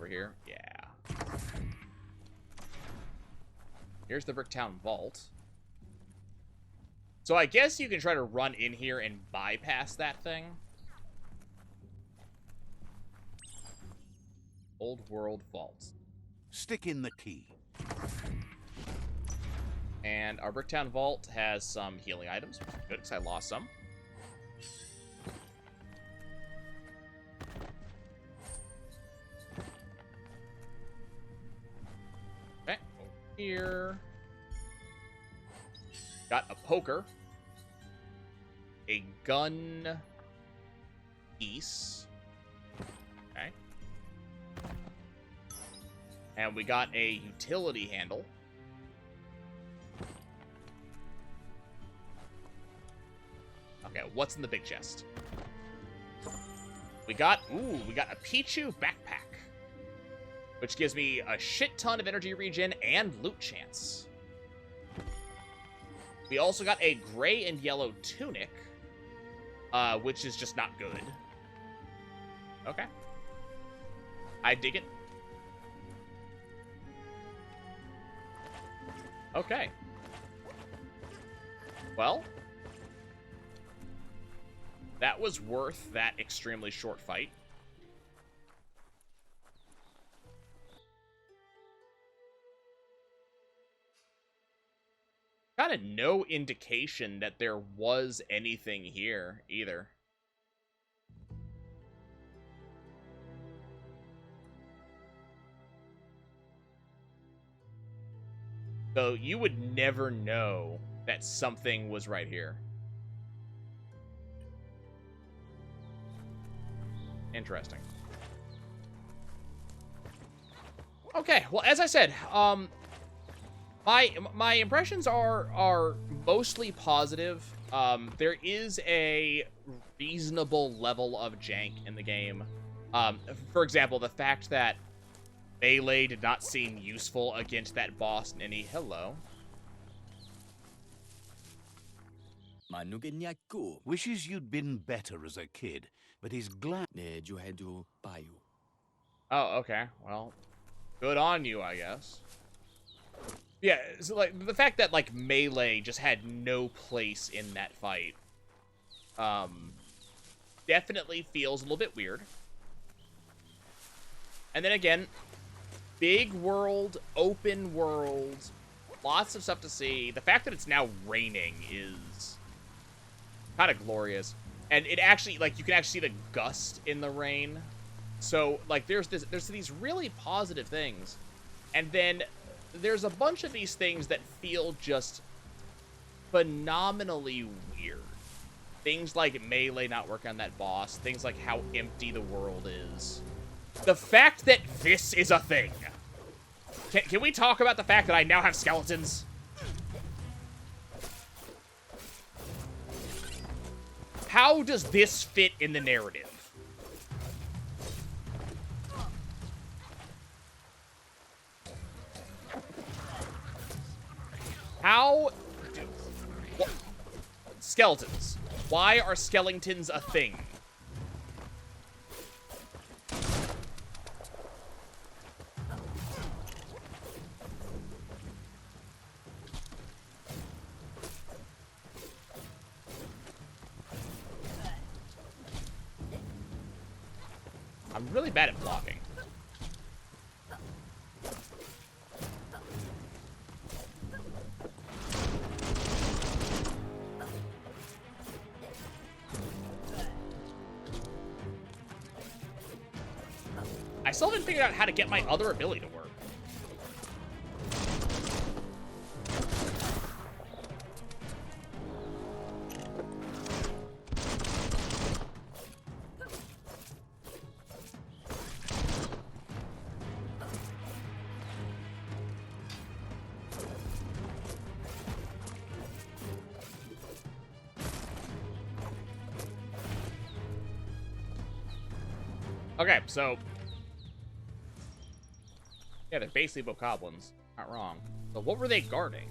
over here. Yeah. Here's the Bricktown Vault. So I guess you can try to run in here and bypass that thing. Old World Vault. Stick in the key. And our Bricktown Vault has some healing items, which is good because I lost some. Okay, over here. Got a poker. A gun piece. Okay. And we got a utility handle. Okay, what's in the big chest? We got a Pichu backpack, which gives me a shit ton of energy regen and loot chance. We also got a gray and yellow tunic, which is just not good. Okay. I dig it. Okay. Well, that was worth that extremely short fight. Kind of no indication that there was anything here either. So you would never know that something was right here. Interesting. Okay, well, as I said, my impressions are mostly positive. There is a reasonable level of jank in the game. For example, the fact that melee did not seem useful against that boss in any... Hello. Wishes you'd been better as a kid, but he's glad. Oh, okay. Well, good on you, I guess. Yeah, so, like, the fact that, like, melee just had no place in that fight, definitely feels a little bit weird. And then again, big world, open world, lots of stuff to see. The fact that it's now raining is kind of glorious. And it actually, like, you can actually see the gust in the rain. So, like, there's these really positive things. And then there's a bunch of these things that feel just phenomenally weird. Things like melee not working on that boss. Things like how empty the world is. The fact that this is a thing. Can we talk about the fact that I now have skeletons? How does this fit in the narrative? How... What? Skeletons. Why are skeletons a thing? I'm really bad at blocking. I still haven't figured out how to get my other ability to work. Okay, so... yeah, they're basically bokoblins. Not wrong. So what were they guarding?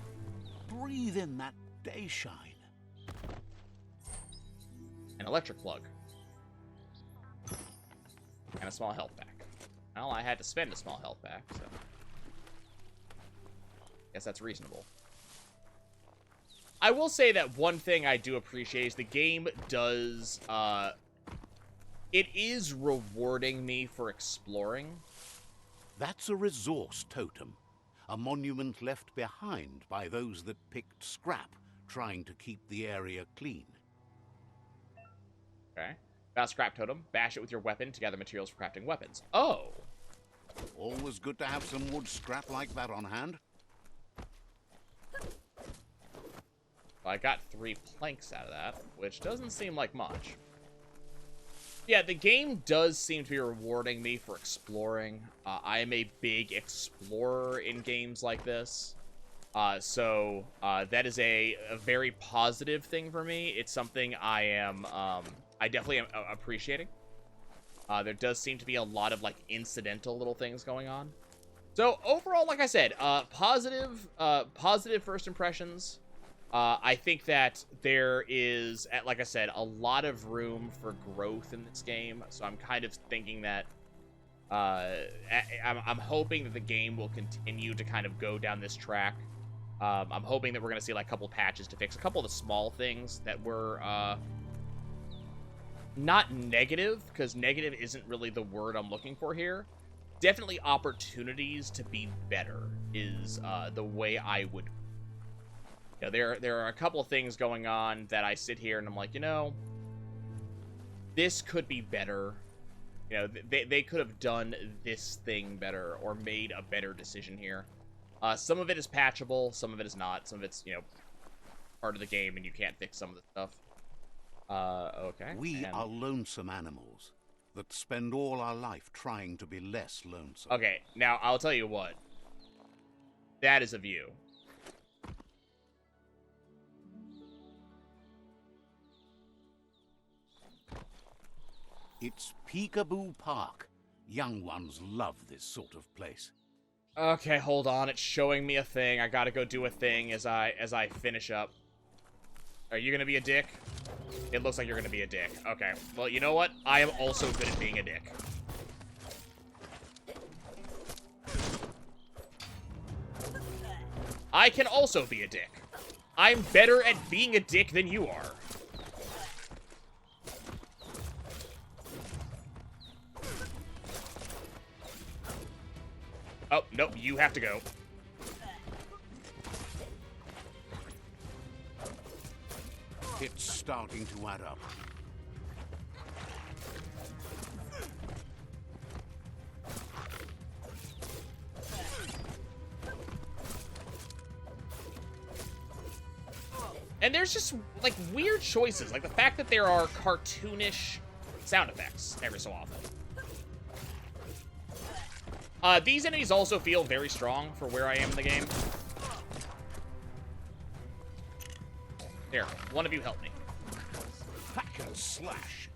Breathe in that day shine. An electric plug. And a small health pack. Well, I had to spend a small health pack, so... guess that's reasonable. I will say that one thing I do appreciate is the game does, it is rewarding me for exploring. That's a resource totem. A monument left behind by those that picked scrap, trying to keep the area clean. Okay. Found scrap totem. Bash it with your weapon to gather materials for crafting weapons. Oh! Always good to have some wood scrap like that on hand. Well, I got 3 planks out of that, which doesn't seem like much. Yeah, the game does seem to be rewarding me for exploring. I am a big explorer in games like this. So that is a very positive thing for me. It's something I am, I definitely am appreciating. There does seem to be a lot of, like, incidental little things going on. So, overall, like I said, positive first impressions. I think that there is, like I said, a lot of room for growth in this game. So I'm kind of thinking that, I'm hoping that the game will continue to kind of go down this track. I'm hoping that we're going to see, like, a couple patches to fix a couple of the small things that were, not negative, because negative isn't really the word I'm looking for here. Definitely opportunities to be better is, the way I would. You know, there are a couple of things going on that I sit here and I'm like, you know, this could be better. You know, they could have done this thing better or made a better decision here. Some of it is patchable, some of it is not. Some of it's, you know, part of the game and you can't fix some of the stuff. Okay. We are lonesome animals that spend all our life trying to be less lonesome. Okay, now I'll tell you what. That is a view. It's Peekaboo Park. Young ones love this sort of place. Okay, hold on. It's showing me a thing. I gotta go do a thing as I finish up. Are you gonna be a dick? It looks like you're gonna be a dick. Okay. Well, you know what? I am also good at being a dick. I can also be a dick. I'm better at being a dick than you are. Oh, nope, you have to go. It's starting to add up. And there's just, like, weird choices. Like, the fact that there are cartoonish sound effects every so often. These enemies also feel very strong for where I am in the game. Here, one of you help me. Hack and slash.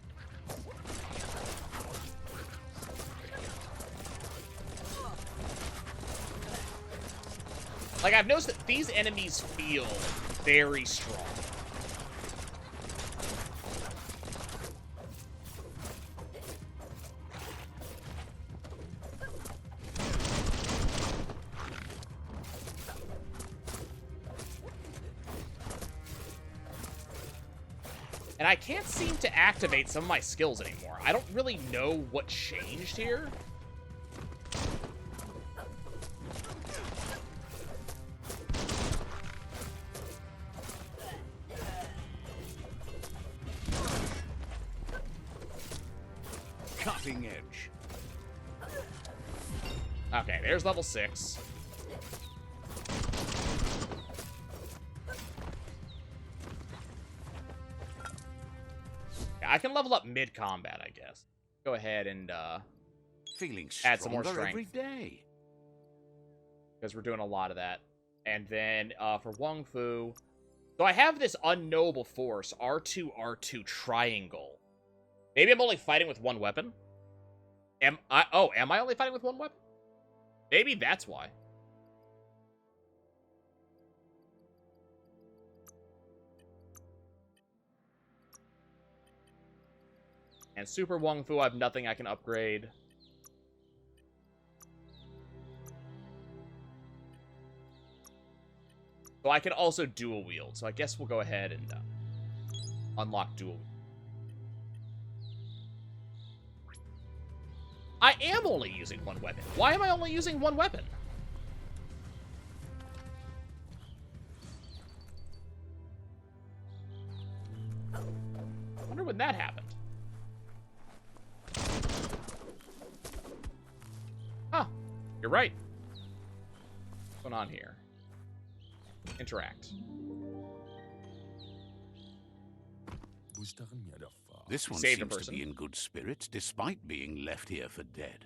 Like, I've noticed that these enemies feel very strong. And I can't seem to activate some of my skills anymore. I don't really know what changed here. Cutting edge. Okay, there's level 6. I can level up mid-combat, I guess. Go ahead and Feeling add some more stronger every strength. day. Because we're doing a lot of that. And then for Wong Fu... So I have this unknowable force, R2, triangle. Maybe I'm only fighting with one weapon? Am I only fighting with one weapon? Maybe that's why. And Super Wong Fu, I have nothing I can upgrade. So I can also dual wield. So I guess we'll go ahead and unlock dual. I am only using one weapon. Why am I only using one weapon? I wonder when that happened. Huh. You're right. What's going on here? Interact. This one Saved a seems to person. be in good spirits, despite being left here for dead.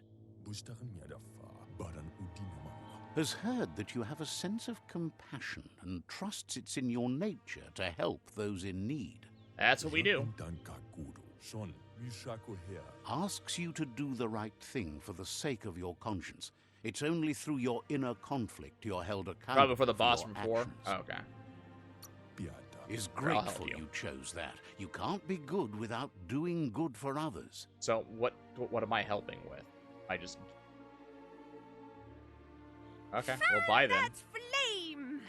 Has heard that you have a sense of compassion and trusts it's in your nature to help those in need. That's what we do. Asks you to do the right thing for the sake of your conscience. It's only through your inner conflict you're held accountable. Probably for the boss your from 4. actions. Oh, okay. Is I'll help grateful you. you chose that. You can't be good without doing good for others. So what am I helping with? I just... Okay, we'll buy them. That flame!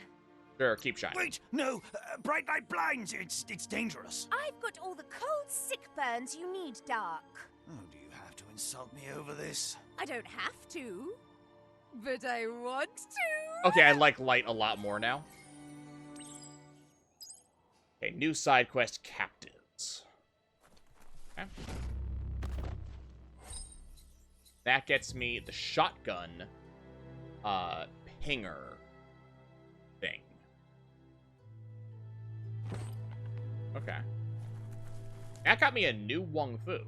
Sure, keep shining. Wait, no! Bright light blinds! It's dangerous! I've got all the cold, sick burns you need, Dark. Oh, do you have to insult me over this? I don't have to, but I want to. Okay, I like light a lot more now. Okay, new side quest, captives. Okay. That gets me the shotgun, pinger thing. Okay. That got me a new Wung Fu.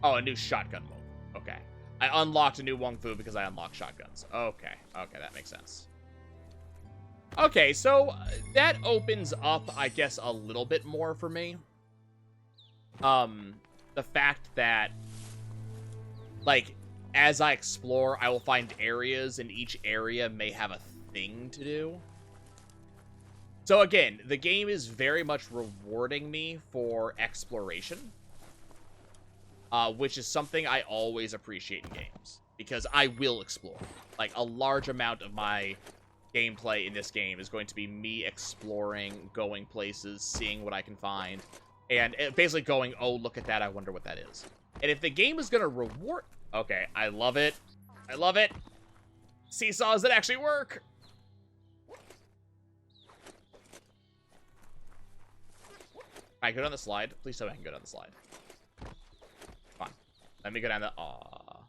Oh, a new shotgun mode. Okay. I unlocked a new Wung Fu because I unlocked shotguns. Okay. Okay, that makes sense. Okay, so that opens up, I guess, a little bit more for me. The fact that, like, as I explore, I will find areas, and each area may have a thing to do. So again, the game is very much rewarding me for exploration, which is something I always appreciate in games, because I will explore. Like, a large amount of my gameplay in this game is going to be me exploring, going places, seeing what I can find, and basically going, oh, look at that, I wonder what that is. And if the game is going to reward... Okay, I love it. I love it. Seesaws that actually work. Alright, go down the slide. Please tell me I can go down the slide. Come on. Let me go down the... Aww.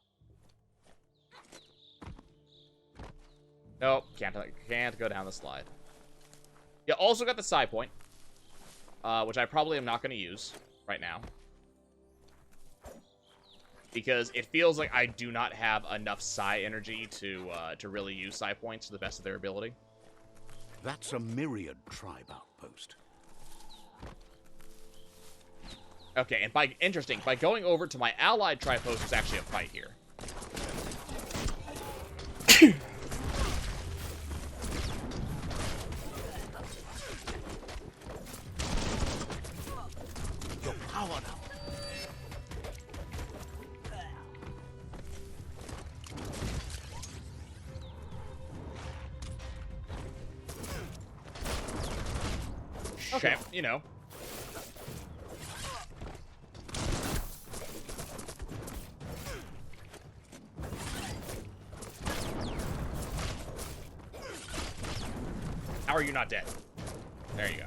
Nope, can't go down the slide. You also got the side point, which I probably am not going to use right now, because it feels like I do not have enough psi energy to really use psi points to the best of their ability. That's a myriad tribe outpost. Okay, and by going over to my allied tribe post, there's actually a fight here. You're powered up. Okay, you know. How are you not dead? There you go.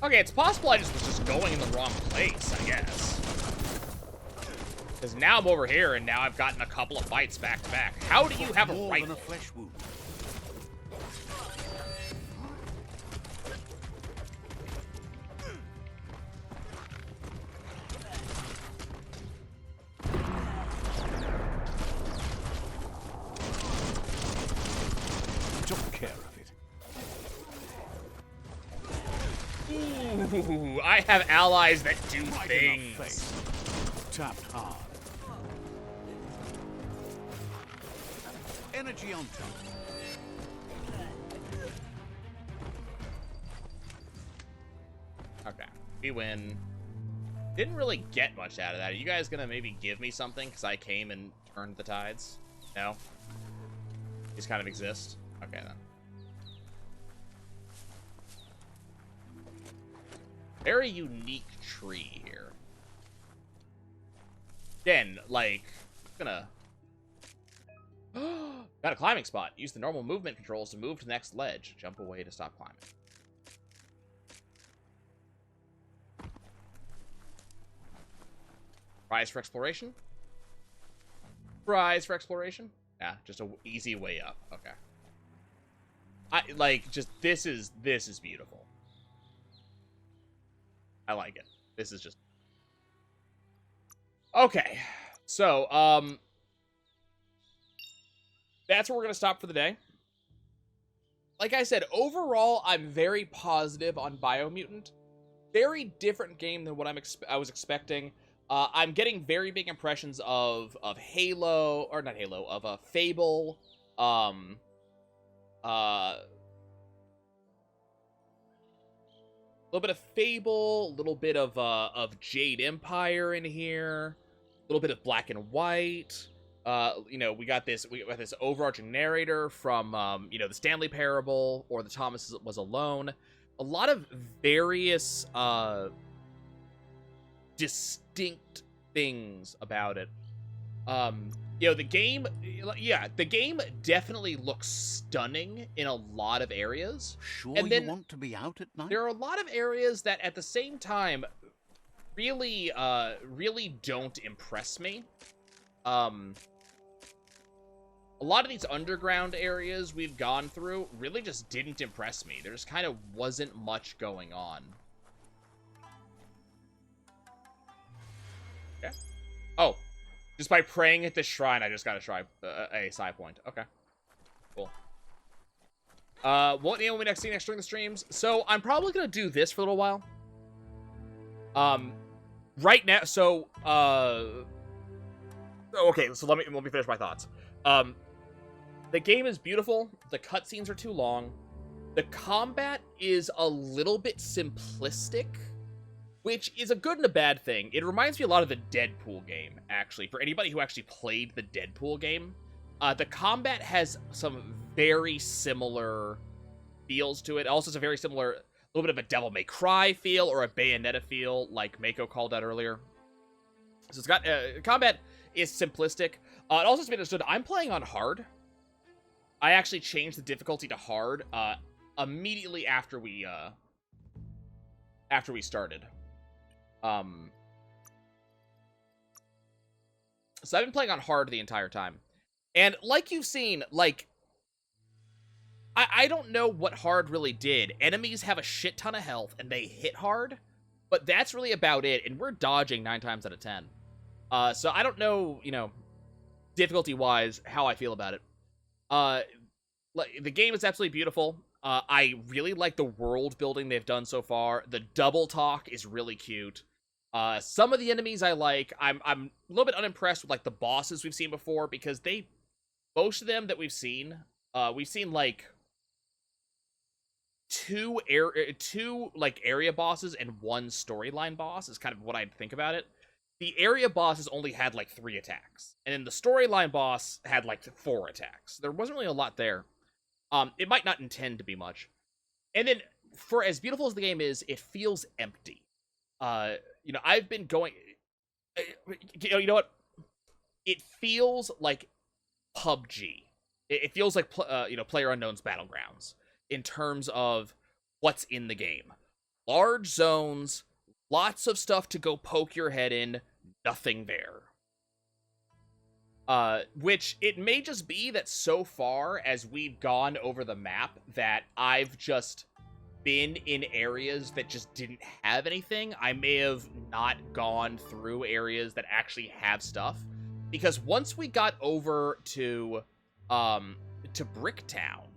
Okay, it's possible I was just going in the wrong place, I guess. Because now I'm over here, and now I've gotten a couple of fights back to back. How do you have a More rifle? than a flesh wound. Took care of it. Ooh, I have allies that do Right in the things. face. Tapped hard. Energy on top. Okay, we win. Didn't really get much out of that. Are you guys gonna maybe give me something because I came and turned the tides? No? These kind of exist. Okay, then. Very unique tree here. Again, like, gonna... Got a climbing spot. Use the normal movement controls to move to the next ledge. Jump away to stop climbing. Prize for exploration? Prize for exploration? Yeah, just a easy way up. Okay. This is beautiful. I like it. This is just... Okay. So, that's where we're going to stop for the day. Like I said, overall, I'm very positive on Biomutant. Very different game than what I was expecting. I'm getting very big impressions of Halo, or not Halo, of Fable, a little bit of Fable, a little bit of Jade Empire in here, a little bit of Black and White. You know, we got this overarching narrator from you know, the Stanley Parable or the Thomas Was Alone. A lot of various distinct things about it. You know, the game definitely looks stunning in a lot of areas. Sure, and then you want to be out at night? there are a lot of areas that at the same time really don't impress me. A lot of these underground areas we've gone through really just didn't impress me. There just kind of wasn't much going on. Okay. Oh, just by praying at this shrine, I just got a side point. Okay. Cool. What will we next see during the streams? So I'm probably gonna do this for a little while. Right now, so okay, so let me finish my thoughts. The game is beautiful. The cutscenes are too long. The combat is a little bit simplistic, which is a good and a bad thing. It reminds me a lot of the Deadpool game, actually. For anybody who actually played the Deadpool game, the combat has some very similar feels to it. It also has a very similar, a little bit of a Devil May Cry feel or a Bayonetta feel, like Mako called out earlier. So it's got combat is simplistic. It also has to be understood, I'm playing on hard. I actually changed the difficulty to hard immediately after we started. So I've been playing on hard the entire time. And like you've seen, like, I don't know what hard really did. Enemies have a shit ton of health and they hit hard, but that's really about it. And we're dodging 9 times out of 10. So I don't know, you know, difficulty-wise, how I feel about it. The game is absolutely beautiful. I really like the world building they've done so far. The double talk is really cute. Some of the enemies I like. I'm a little bit unimpressed with like the bosses we've seen before because most of them that we've seen like two like area bosses and one storyline boss is kind of what I'd think about it. The area bosses only had like 3 attacks, and then the storyline boss had like 4 attacks. There wasn't really a lot there. It might not intend to be much. And then, for as beautiful as the game is, it feels empty. You know, I've been going... You know what? It feels like PUBG. It feels like, you know, PlayerUnknown's Battlegrounds in terms of what's in the game. Large zones, lots of stuff to go poke your head in, nothing there. Which, it may just be that so far as we've gone over the map that I've just been in areas that just didn't have anything. I may have not gone through areas that actually have stuff. Because once we got over to Bricktown,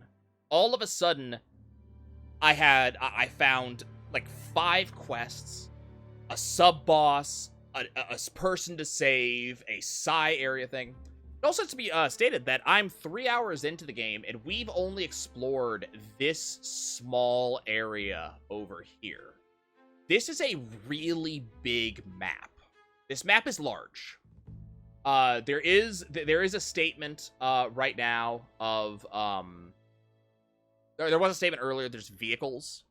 all of a sudden, I found like 5 quests, a sub-boss, a person to save, a Psy area thing. It also has to be stated that I'm 3 hours into the game, and we've only explored this small area over here. This is a really big map. This map is large. There is a statement right now of there was a statement earlier. There's vehicles,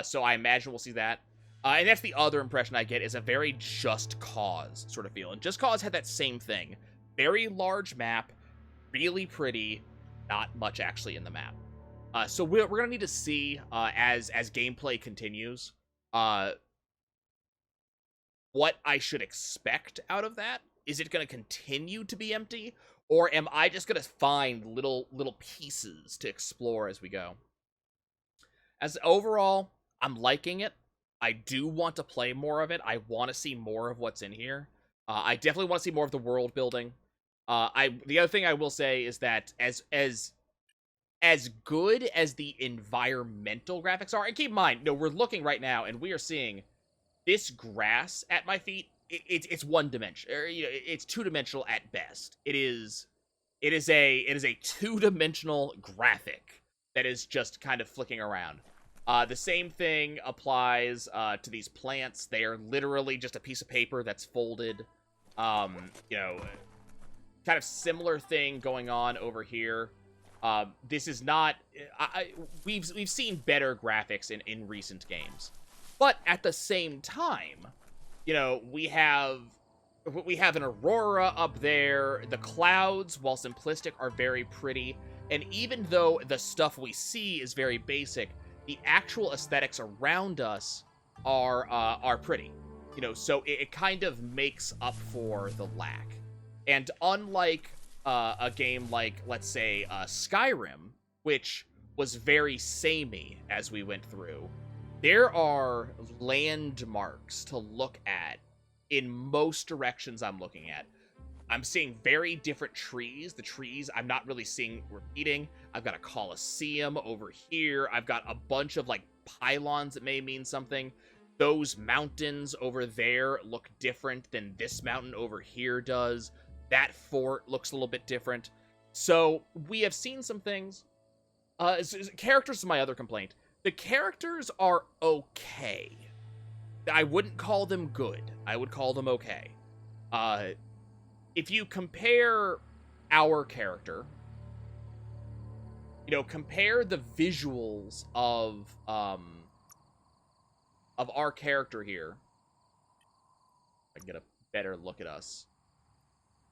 so I imagine we'll see that. And that's the other impression I get, is a very Just Cause sort of feel. And Just Cause had that same thing. Very large map, really pretty, not much actually in the map. So we're going to need to see, as gameplay continues, what I should expect out of that. Is it going to continue to be empty? Or am I just going to find little pieces to explore as we go? As overall, I'm liking it. I do want to play more of it. I want to see more of what's in here. I definitely want to see more of the world building. The other thing I will say is that as good as the environmental graphics are, and keep in mind, we're looking right now and we are seeing this grass at my feet. It's one dimension, or it's two-dimensional at best. It is a two-dimensional graphic that is just kind of flicking around. The same thing applies to these plants. They are literally just a piece of paper that's folded. Kind of similar thing going on over here. This is not. We've seen better graphics in recent games, but at the same time, we have an aurora up there. The clouds, while simplistic, are very pretty, and even though the stuff we see is very basic, the actual aesthetics around us are pretty. So it kind of makes up for the lack. And unlike a game like, let's say, Skyrim, which was very samey as we went through, there are landmarks to look at in most directions I'm looking at. I'm seeing very different trees. The trees I'm not really seeing repeating. I've got a Colosseum over here. I've got a bunch of, pylons that may mean something. Those mountains over there look different than this mountain over here does. That fort looks a little bit different. So we have seen some things. Characters is my other complaint. The characters are okay. I wouldn't call them good. I would call them okay. If you compare our character, compare the visuals of our character here. I can get a better look at us.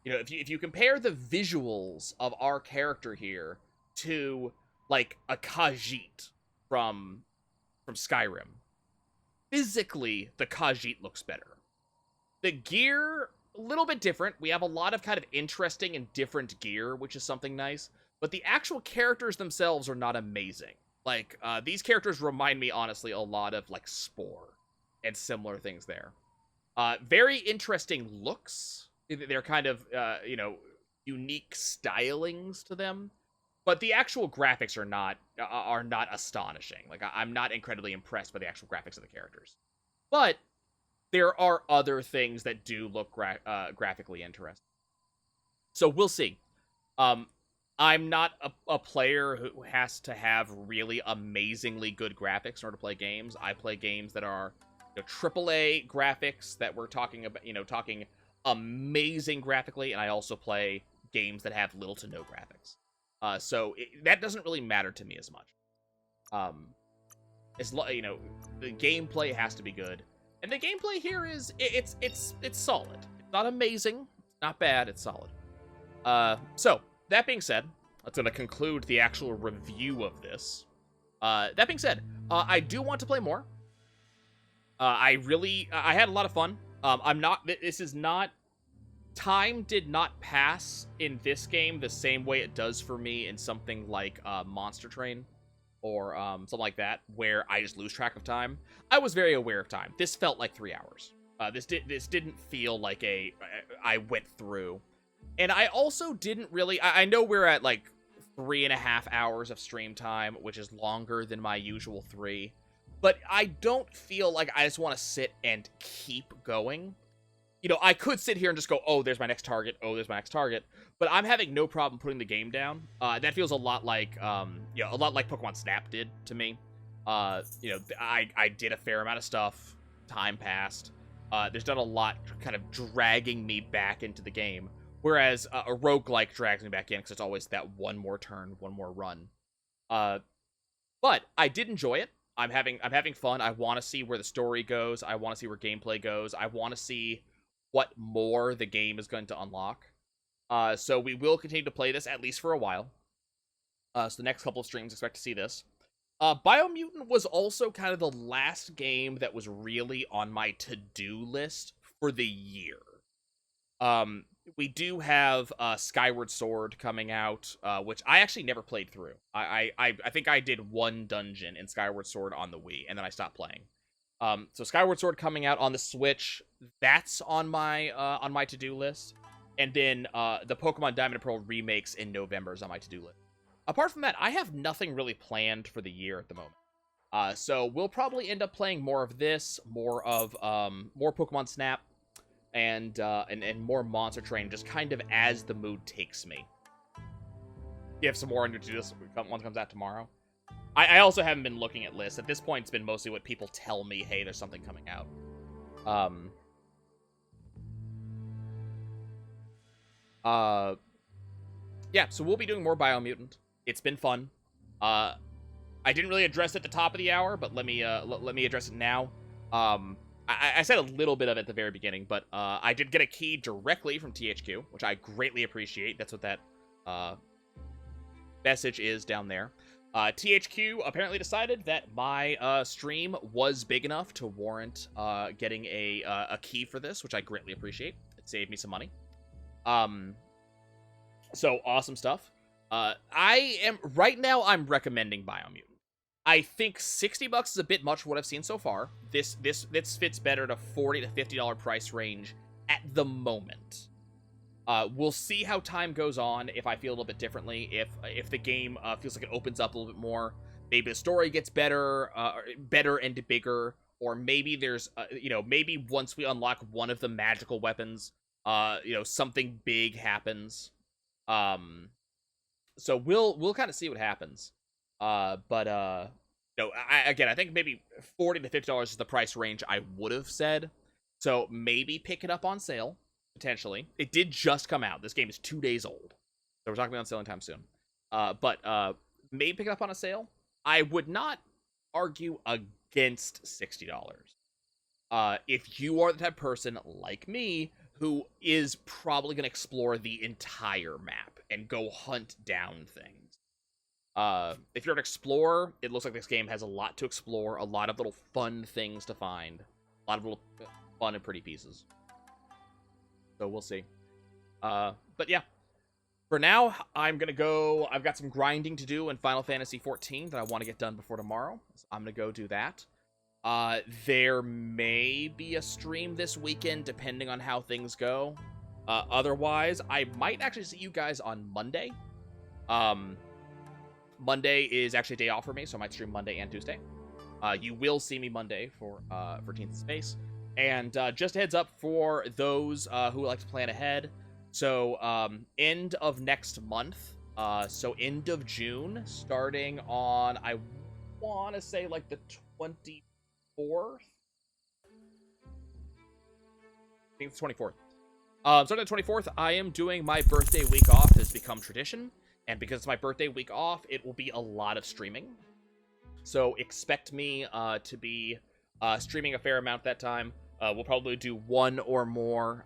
If you compare the visuals of our character here to, a Khajiit from Skyrim, physically, the Khajiit looks better. The gear, a little bit different. We have a lot of kind of interesting and different gear, which is something nice. But the actual characters themselves are not amazing. These characters remind me, honestly, a lot of, Spore and similar things there. Very interesting looks. They're kind of, unique stylings to them. But the actual graphics are not astonishing. I'm not incredibly impressed by the actual graphics of the characters. But there are other things that do look graphically interesting. So we'll see. I'm not a player who has to have really amazingly good graphics in order to play games. I play games that are AAA graphics that we're talking about, talking amazing graphically, and I also play games that have little to no graphics. So that doesn't really matter to me as much. The gameplay has to be good, and the gameplay here is it's solid. It's not amazing, it's not bad, it's solid. So that being said, that's going to conclude the actual review of this. That being said, I do want to play more. I had a lot of fun. Time did not pass in this game the same way it does for me in something like Monster Train or something like that, where I just lose track of time. I was very aware of time. This felt like 3 hours. This didn't feel like I went through. And I also didn't really... I know we're at 3.5 hours of stream time, which is longer than my usual 3. But I don't feel like I just want to sit and keep going. I could sit here and just go, oh, there's my next target. Oh, there's my next target. But I'm having no problem putting the game down. That feels a lot like Pokemon Snap did to me. I did a fair amount of stuff. Time passed. There's not a lot kind of dragging me back into the game. Whereas a roguelike drags me back in because it's always that one more turn, one more run. But I did enjoy it. I'm having fun. I want to see where the story goes. I want to see where gameplay goes. I want to see what more the game is going to unlock. So we will continue to play this at least for a while. So the next couple of streams, expect to see this. Biomutant was also kind of the last game that was really on my to-do list for the year. We do have Skyward Sword coming out, which I actually never played through. I think I did one dungeon in Skyward Sword on the Wii, and then I stopped playing. So Skyward Sword coming out on the Switch, that's on my to-do list. And then the Pokemon Diamond and Pearl remakes in November is on my to-do list. Apart from that, I have nothing really planned for the year at the moment. So we'll probably end up playing more of this, more Pokemon Snap, and more Monster Train, just kind of as the mood takes me. You have some more on your to-do list once it comes out tomorrow. I also haven't been looking at lists. At this point, it's been mostly what people tell me, hey, there's something coming out. Yeah, so we'll be doing more Biomutant. It's been fun. I didn't really address it at the top of the hour, but let me address it now. I said a little bit of it at the very beginning, but I did get a key directly from THQ, which I greatly appreciate. That's what that message is down there. THQ apparently decided that my stream was big enough to warrant getting a key for this, which I greatly appreciate. It saved me some money. So awesome stuff. Right now I'm recommending Biomutant. I think $60 is a bit much for what I've seen so far. This fits better to $40 to $50 price range at the moment. We'll see how time goes on, if I feel a little bit differently, if the game feels like it opens up a little bit more, maybe the story gets better and bigger, or maybe there's, maybe once we unlock one of the magical weapons, something big happens. So we'll kind of see what happens. I think maybe $40 to $50 is the price range I would have said. So maybe pick it up on sale. Potentially. It did just come out. This game is 2 days old. So we're talking about on sale anytime soon. But maybe pick it up on a sale. I would not argue against $60. If you are the type of person like me who is probably going to explore the entire map and go hunt down things. If you're an explorer, it looks like this game has a lot to explore, a lot of little fun things to find, a lot of little fun and pretty pieces. So we'll see. But yeah, for now, I'm going to go. I've got some grinding to do in Final Fantasy XIV that I want to get done before tomorrow. So I'm going to go do that. There may be a stream this weekend, depending on how things go. Otherwise, I might actually see you guys on Monday. Monday is actually a day off for me, so I might stream Monday and Tuesday. You will see me Monday for Teens in Space. And just a heads up for those who like to plan ahead. So end of next month, so end of June, starting on, I want to say like the 24th? I think it's the 24th. Starting on the 24th, I am doing my birthday week off. Has become tradition. And because it's my birthday week off, it will be a lot of streaming. So expect me to be streaming a fair amount that time. We'll probably do one or more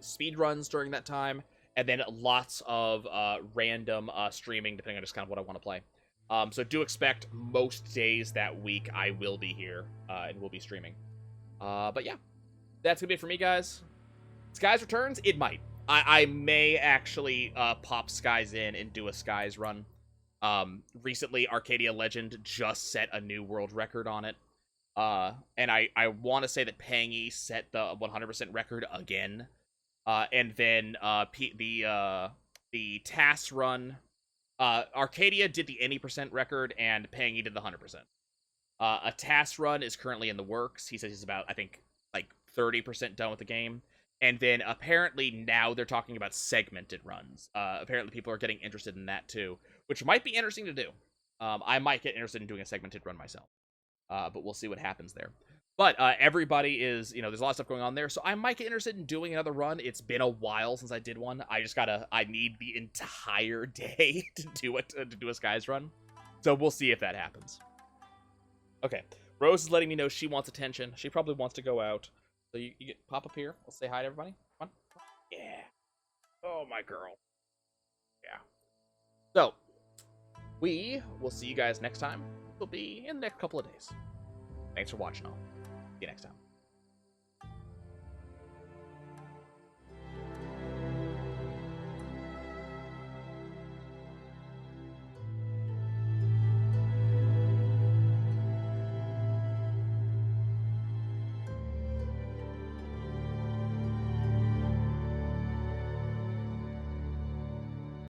speed runs during that time, and then lots of random streaming, depending on just kind of what I want to play. So do expect most days that week I will be here, and we'll be streaming. But yeah, that's gonna be it for me, guys. Skies returns? It might. I may actually pop Skies in and do a Skies run. Recently, Arcadia Legend just set a new world record on it. And I want to say that Pangy set the 100% record again. And then the TAS run, Arcadia did the any percent record, and Pangy did the 100%. A TAS run is currently in the works. He says he's about, I think, like 30% done with the game. And then apparently now they're talking about segmented runs. Apparently people are getting interested in that too, which might be interesting to do. I might get interested in doing a segmented run myself. But we'll see what happens there. But everybody is, there's a lot of stuff going on there, so I might get interested in doing another run. It's been a while since I did one. I need the entire day to do it, to do a Skies run. So we'll see if that happens. Okay, Rose is letting me know she wants attention. She probably wants to go out. So you pop up here. Let's say hi to everybody. Come on. Yeah. Oh, my girl. Yeah. So, we will see you guys next time. We'll be in the next couple of days. Thanks for watching all. See you next time.